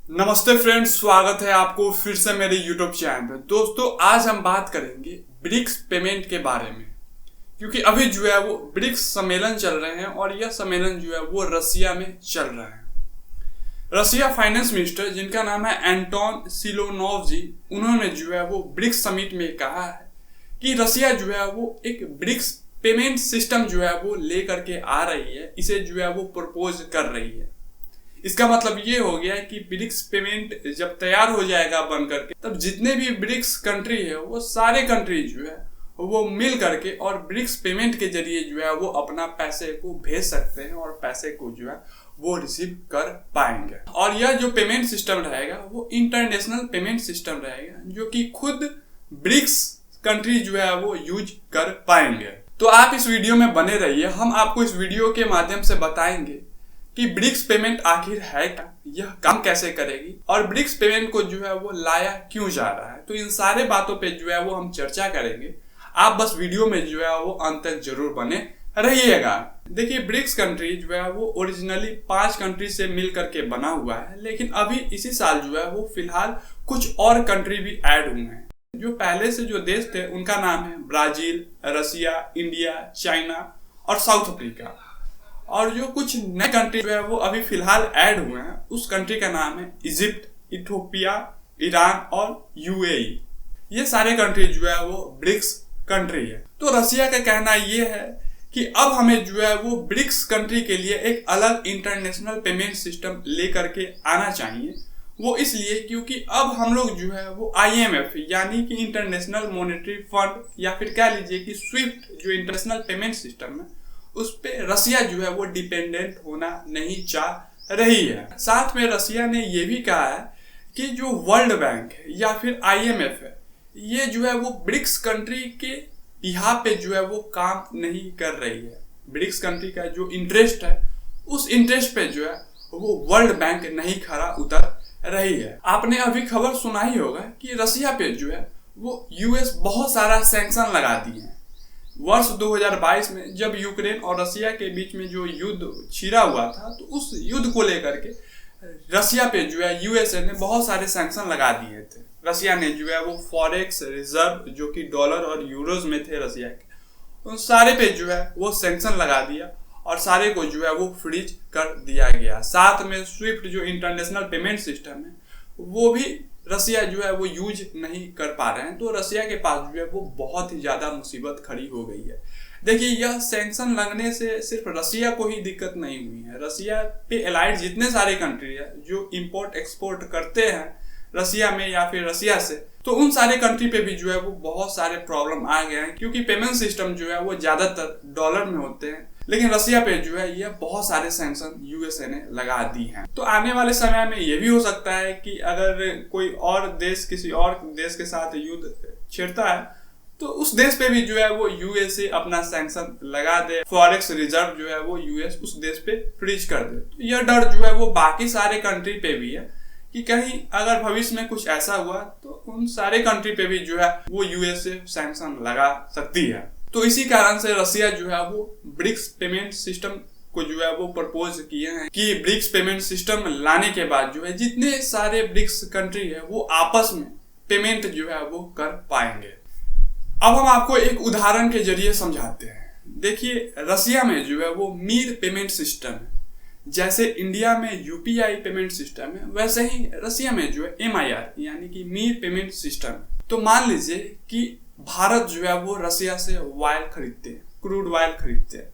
नमस्ते फ्रेंड्स, स्वागत है आपको फिर से मेरे यूट्यूब चैनल पे। दोस्तों, आज हम बात करेंगे ब्रिक्स पेमेंट के बारे में, क्योंकि अभी जो है वो ब्रिक्स सम्मेलन चल रहे हैं और यह सम्मेलन जो है वो रसिया में चल रहा है। रसिया फाइनेंस मिनिस्टर, जिनका नाम है एंटोन सिलोनोव जी, उन्होंने जो है वो ब्रिक्स समिट में कहा है कि रसिया जो है वो एक ब्रिक्स पेमेंट सिस्टम जो है वो लेकर के आ रही है, इसे जो है वो प्रपोज कर रही है। इसका मतलब ये हो गया है कि ब्रिक्स पेमेंट जब तैयार हो जाएगा बन करके, तब जितने भी ब्रिक्स कंट्री है वो सारे कंट्री जो है वो मिल करके और ब्रिक्स पेमेंट के जरिए जो है वो अपना पैसे को भेज सकते हैं और पैसे को जो है वो रिसीव कर पाएंगे। और यह जो पेमेंट सिस्टम रहेगा वो इंटरनेशनल पेमेंट सिस्टम रहेगा, जो कि खुद ब्रिक्स कंट्री जो है वो यूज कर पाएंगे। तो आप इस वीडियो में बने रहिए, हम आपको इस वीडियो के माध्यम से बताएंगे कि ब्रिक्स पेमेंट आखिर है क्या, यह काम कैसे करेगी और ब्रिक्स पेमेंट को जो है वो लाया क्यों जा रहा है। तो इन सारे बातों पे जो है वो हम चर्चा करेंगे। आप बस वीडियो में जो है वो अंत तक जरूर बने रहिएगा। देखिए, ब्रिक्स कंट्री जो है वो ओरिजिनली 5 कंट्री से मिल करके बना हुआ है, लेकिन अभी इसी साल जो है वो फिलहाल कुछ और कंट्री भी ऐड हुए हैं। जो पहले से जो देश थे उनका नाम है ब्राजील, रसिया, इंडिया, चाइना और साउथ अफ्रीका। और जो कुछ नए कंट्री जो है वो अभी फिलहाल ऐड हुए हैं, उस कंट्री का नाम है इजिप्ट, इथियोपिया, ईरान और यूएई। ये सारे कंट्री जो है वो ब्रिक्स कंट्री है। तो रसिया का कहना ये है कि अब हमें जो है वो ब्रिक्स कंट्री के लिए एक अलग इंटरनेशनल पेमेंट सिस्टम लेकर के आना चाहिए। वो इसलिए क्योंकि अब हम लोग जो है वो IMF यानी कि इंटरनेशनल मॉनेटरी फंड, या फिर कह लीजिए कि स्विफ्ट जो इंटरनेशनल पेमेंट सिस्टम है, उस पे रसिया जो है वो डिपेंडेंट होना नहीं चाह रही है। साथ में रसिया ने ये भी कहा है कि जो वर्ल्ड बैंक है या फिर IMF है, ये जो है वो ब्रिक्स कंट्री के बिहाफ पे जो है वो काम नहीं कर रही है। ब्रिक्स कंट्री का जो इंटरेस्ट है, उस इंटरेस्ट पे जो है वो वर्ल्ड बैंक नहीं खरा उतर रही है। आपने अभी खबर सुना ही होगा कि रसिया पे जो है वो US बहुत सारा सैंक्शन लगा दिए हैं। वर्ष 2022 में जब यूक्रेन और रसिया के बीच में जो युद्ध छिड़ा हुआ था, तो उस युद्ध को लेकर के रसिया पे जो है USA ने बहुत सारे सैंक्शन लगा दिए थे। रसिया ने जो है वो फॉरेक्स रिजर्व जो कि डॉलर और यूरोज में थे रसिया के, उन सारे पे जो है वो सैंक्शन लगा दिया और सारे को जो है वो फ्रीज कर दिया गया। साथ में स्विफ्ट जो इंटरनेशनल पेमेंट सिस्टम है वो भी रसिया जो है वो यूज नहीं कर पा रहे हैं। तो रसिया के पास जो है वो बहुत ही ज्यादा मुसीबत खड़ी हो गई है। देखिए, यह सैंक्शन लगने से सिर्फ रसिया को ही दिक्कत नहीं हुई है। रसिया पे एलाइड जितने सारे कंट्री है जो इंपोर्ट एक्सपोर्ट करते हैं रसिया में या फिर रसिया से, तो उन सारे कंट्री पे भी जो है वो बहुत सारे प्रॉब्लम आ गए हैं, क्योंकि पेमेंट सिस्टम जो है वो ज्यादातर डॉलर में होते हैं। लेकिन रसिया पे जो है ये बहुत सारे सैंक्शन USA ने लगा दी हैं। तो आने वाले समय में ये भी हो सकता है कि अगर कोई और देश किसी और देश के साथ युद्ध छेड़ता है, तो उस देश पे भी जो है वो USA अपना सैंक्शन लगा दे, फॉरेक्स रिजर्व जो है वो US उस देश पे फ्रीज कर दे। तो यह डर जो है वो बाकी सारे कंट्री पे भी है कि कहीं अगर भविष्य में कुछ ऐसा हुआ तो उन सारे कंट्री पे भी जो है वो USA सैंक्शन लगा सकती है। तो इसी कारण से रसिया जो है वो ब्रिक्स पेमेंट सिस्टम को जो है वो प्रपोज किए हैं कि ब्रिक्स पेमेंट सिस्टम लाने के बाद जो है जितने सारे ब्रिक्स कंट्री है वो आपस में पेमेंट जो है वो कर पाएंगे। अब हम आपको एक उदाहरण के जरिए समझाते हैं। देखिए, रसिया में जो है वो मीर पेमेंट सिस्टम है। जैसे इंडिया में UPI पेमेंट सिस्टम है, वैसे ही रसिया में जो है MIR यानी कि मीर पेमेंट सिस्टम है। तो मान लीजिए कि भारत जो है वो रसिया से ऑयल खरीदते हैं, क्रूड ऑयल खरीदते हैं।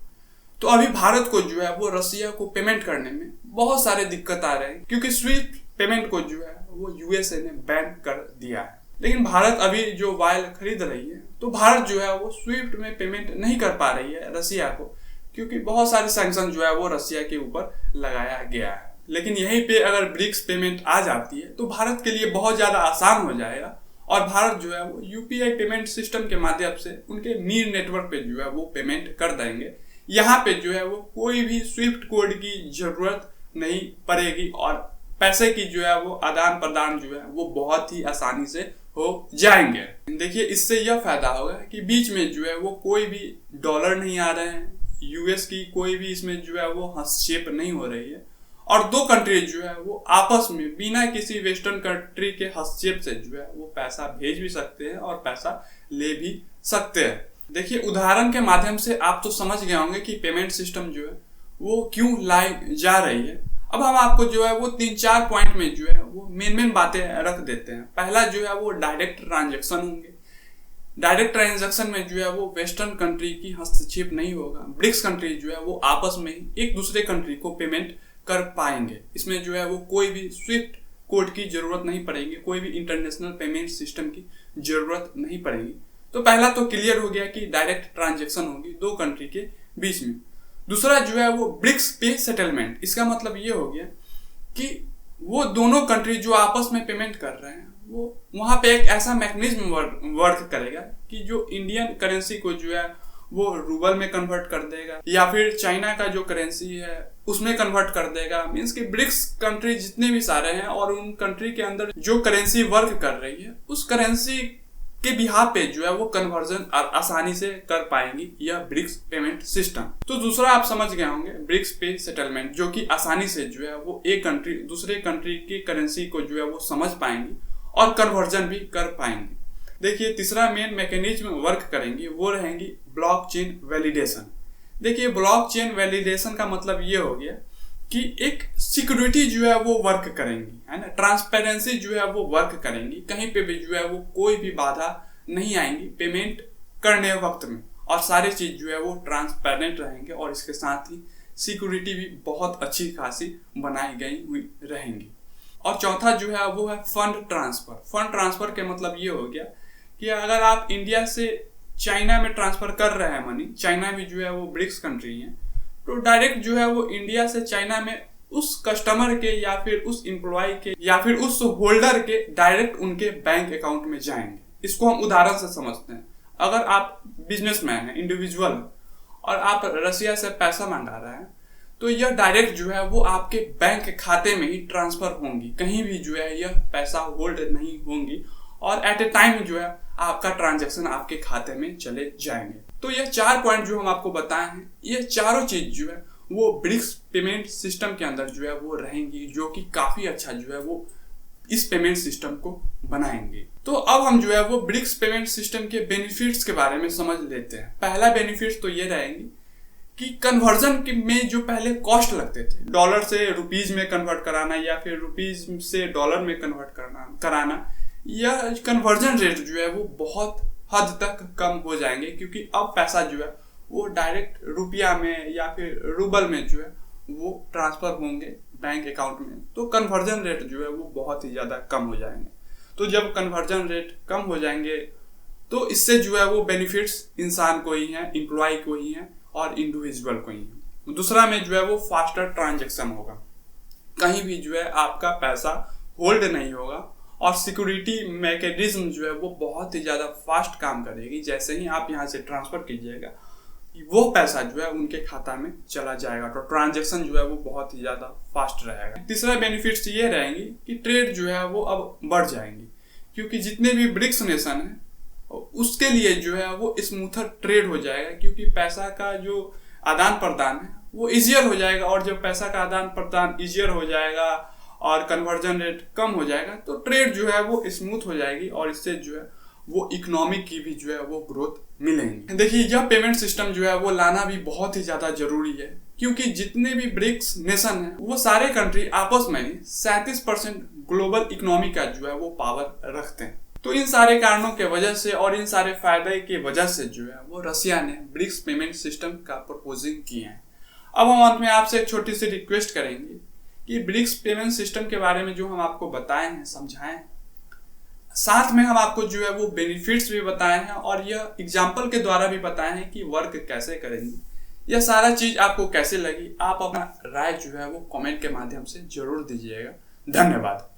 तो अभी भारत को जो है वो रसिया को पेमेंट करने में बहुत सारे दिक्कत आ रहे हैं, क्योंकि स्विफ्ट पेमेंट को जो है वो USA ने बैन कर दिया है। लेकिन भारत अभी जो ऑयल खरीद रही है, तो भारत जो है वो स्विफ्ट में पेमेंट नहीं कर पा रही है रसिया को, क्योंकि बहुत सारे सैंक्शन जो है वो रसिया के ऊपर लगाया गया है। लेकिन यहीं पे अगर ब्रिक्स पेमेंट आ जाती है तो भारत के लिए बहुत ज्यादा आसान हो जाएगा और भारत जो है वो UPI पेमेंट सिस्टम के माध्यम से उनके मीर नेटवर्क पे जो है वो पेमेंट कर देंगे। यहाँ पे जो है वो कोई भी स्विफ्ट कोड की जरूरत नहीं पड़ेगी और पैसे की जो है वो आदान प्रदान जो है वो बहुत ही आसानी से हो जाएंगे। देखिए, इससे यह फायदा होगा कि बीच में जो है वो कोई भी डॉलर नहीं आ रहे हैं, US की कोई भी इसमें जो है वो हस्तक्षेप नहीं हो रही है और दो कंट्री जो है वो आपस में बिना किसी वेस्टर्न कंट्री के हस्तक्षेप से जो है वो पैसा भेज भी सकते हैं और पैसा ले भी सकते हैं। देखिए उदाहरण के माध्यम से आप तो समझ गए होंगे कि पेमेंट सिस्टम जो है वो क्यों लाई जा रही है। अब हम आपको जो है वो 3-4 पॉइंट में जो है वो मेन बातें रख देते हैं। पहला जो है वो डायरेक्ट ट्रांजैक्शन होंगे। डायरेक्ट ट्रांजैक्शन में जो है वो वेस्टर्न कंट्री की हस्तक्षेप नहीं होगा। ब्रिक्स कंट्री जो है वो आपस में ही एक दूसरे कंट्री को पेमेंट कर पाएंगे। इसमें जो है वो कोई भी स्विफ्ट कोड की जरूरत नहीं पड़ेगी, कोई भी इंटरनेशनल पेमेंट सिस्टम की जरूरत नहीं पड़ेगी। तो पहला तो क्लियर हो गया कि डायरेक्ट ट्रांजैक्शन होगी दो कंट्री के बीच में। दूसरा जो है वो ब्रिक्स पे सेटलमेंट। इसका मतलब ये हो गया कि वो दोनों कंट्री जो आपस में पेमेंट कर रहे हैं वो वहां पे एक ऐसा मैकेनिज्म वर्क करेगा कि जो इंडियन करेंसी को जो है वो रूबल में कन्वर्ट कर देगा या फिर चाइना का जो करेंसी है उसमें कन्वर्ट कर देगा। मींस कि ब्रिक्स कंट्री जितने भी सारे हैं और उन कंट्री के अंदर जो करेंसी वर्क कर रही है उस करेंसी के बिहाफ पे जो है वो कन्वर्जन आसानी से कर पाएंगी यह ब्रिक्स पेमेंट सिस्टम। तो दूसरा आप समझ गए होंगे ब्रिक्स पे सेटलमेंट, जो कि आसानी से जो है वो एक कंट्री दूसरे कंट्री की करेंसी को जो है वो समझ पाएंगी और कन्वर्जन भी कर पाएंगे। देखिए तीसरा मेन मैकेनिज्म वर्क करेंगी वो रहेंगी ब्लॉकचेन वैलिडेशन। देखिए ब्लॉकचेन वैलिडेशन का मतलब ये हो गया कि एक सिक्योरिटी जो है वो वर्क करेंगी, है ना, ट्रांसपेरेंसी जो है वो वर्क करेंगी। कहीं पे भी जो है वो कोई भी बाधा नहीं आएंगी पेमेंट करने वक्त में, और सारी चीज जो है वो ट्रांसपेरेंट रहेंगे और इसके साथ ही सिक्योरिटी भी बहुत अच्छी खासी बनाई गई हुई रहेंगी। और चौथा जो है वो है फंड ट्रांसफर। फंड ट्रांसफर के मतलब ये हो गया कि अगर आप इंडिया से चाइना में ट्रांसफर कर रहे हैं मनी, चाइना भी जो है वो ब्रिक्स कंट्री है, तो डायरेक्ट जो है वो इंडिया से चाइना में उस कस्टमर के या फिर उस एम्प्लॉय के या फिर उस होल्डर के डायरेक्ट उनके बैंक अकाउंट में जाएंगे। इसको हम उदाहरण से समझते हैं। अगर आप बिजनेसमैन हैं, इंडिविजुअल, और आप रसिया से पैसा मंगा रहे हैं तो यह डायरेक्ट जो है वो आपके बैंक खाते में ही ट्रांसफर होंगी, कहीं भी जो है यह पैसा होल्ड नहीं होंगी और एट ए टाइम जो है आपका ट्रांजैक्शन आपके खाते में चले जाएंगे। तो यह 4 पॉइंट जो हम आपको बताए हैं, ये चारों चीज जो है वो ब्रिक्स पेमेंट सिस्टम के अंदर जो है वो रहेंगी, जो कि काफी अच्छा जो है वो इस पेमेंट सिस्टम को बनाएंगे। तो अब हम जो है वो ब्रिक्स पेमेंट सिस्टम के बेनिफिट्स के बारे में समझ लेते हैं। पहला बेनिफिट तो ये रहेंगी कि कन्वर्जन में जो पहले कॉस्ट लगते थे, डॉलर से रुपीज में कन्वर्ट कराना या फिर रुपीज से डॉलर में कन्वर्ट कराना, यह कन्वर्जन रेट जो है वो बहुत हद तक कम हो जाएंगे, क्योंकि अब पैसा जो है वो डायरेक्ट रुपया में या फिर रूबल में जो है वो ट्रांसफर होंगे बैंक अकाउंट में। तो कन्वर्जन रेट जो है वो बहुत ही ज्यादा कम हो जाएंगे। तो जब कन्वर्जन रेट कम हो जाएंगे तो इससे जो है वो बेनिफिट्स इंसान को ही है, एम्प्लॉय को ही है और इंडिविजुअल को ही है। दूसरा में जो है वो फास्टर ट्रांजैक्शन होगा, कहीं भी जो है आपका पैसा होल्ड नहीं होगा और सिक्योरिटी मैकेनिज्म जो है वो बहुत ही ज्यादा फास्ट काम करेगी। जैसे ही आप यहाँ से ट्रांसफर कीजिएगा वो पैसा जो है उनके खाता में चला जाएगा, तो ट्रांजैक्शन जो है वो बहुत ही ज्यादा फास्ट रहेगा। तीसरा बेनिफिट्स ये रहेंगी कि ट्रेड जो है वो अब बढ़ जाएंगी, क्योंकि जितने भी ब्रिक्स नेशन है उसके लिए जो है वो स्मूथर ट्रेड हो जाएगा, क्योंकि पैसा का जो आदान प्रदान है वो इजियर हो जाएगा। और जब पैसा का आदान प्रदान इजियर हो जाएगा और कन्वर्जन रेट कम हो जाएगा तो ट्रेड जो है वो स्मूथ हो जाएगी और इससे जो है वो इकोनॉमिक की भी जो है वो ग्रोथ मिलेंगी। देखिए यह पेमेंट सिस्टम जो है वो लाना भी बहुत ही ज्यादा जरूरी है, क्योंकि जितने भी ब्रिक्स नेशन है वो सारे कंट्री आपस में 37% ग्लोबल इकोनॉमी का जो है वो पावर रखते हैं। तो इन सारे कारणों के वजह से और इन सारे फायदे की वजह से जो है वो रसिया ने ब्रिक्स पेमेंट सिस्टम का प्रपोजिंग किया है। अब हम अंत में आपसे एक छोटी सी रिक्वेस्ट करेंगे कि ब्रिक्स पेमेंट सिस्टम के बारे में जो हम आपको बताए हैं, समझाएं, साथ में हम आपको जो है वो बेनिफिट्स भी बताए हैं और यह एग्जाम्पल के द्वारा भी बताए हैं कि वर्क कैसे करेंगे। यह सारा चीज आपको कैसे लगी, आप अपना राय जो है वो कमेंट के माध्यम से जरूर दीजिएगा। धन्यवाद।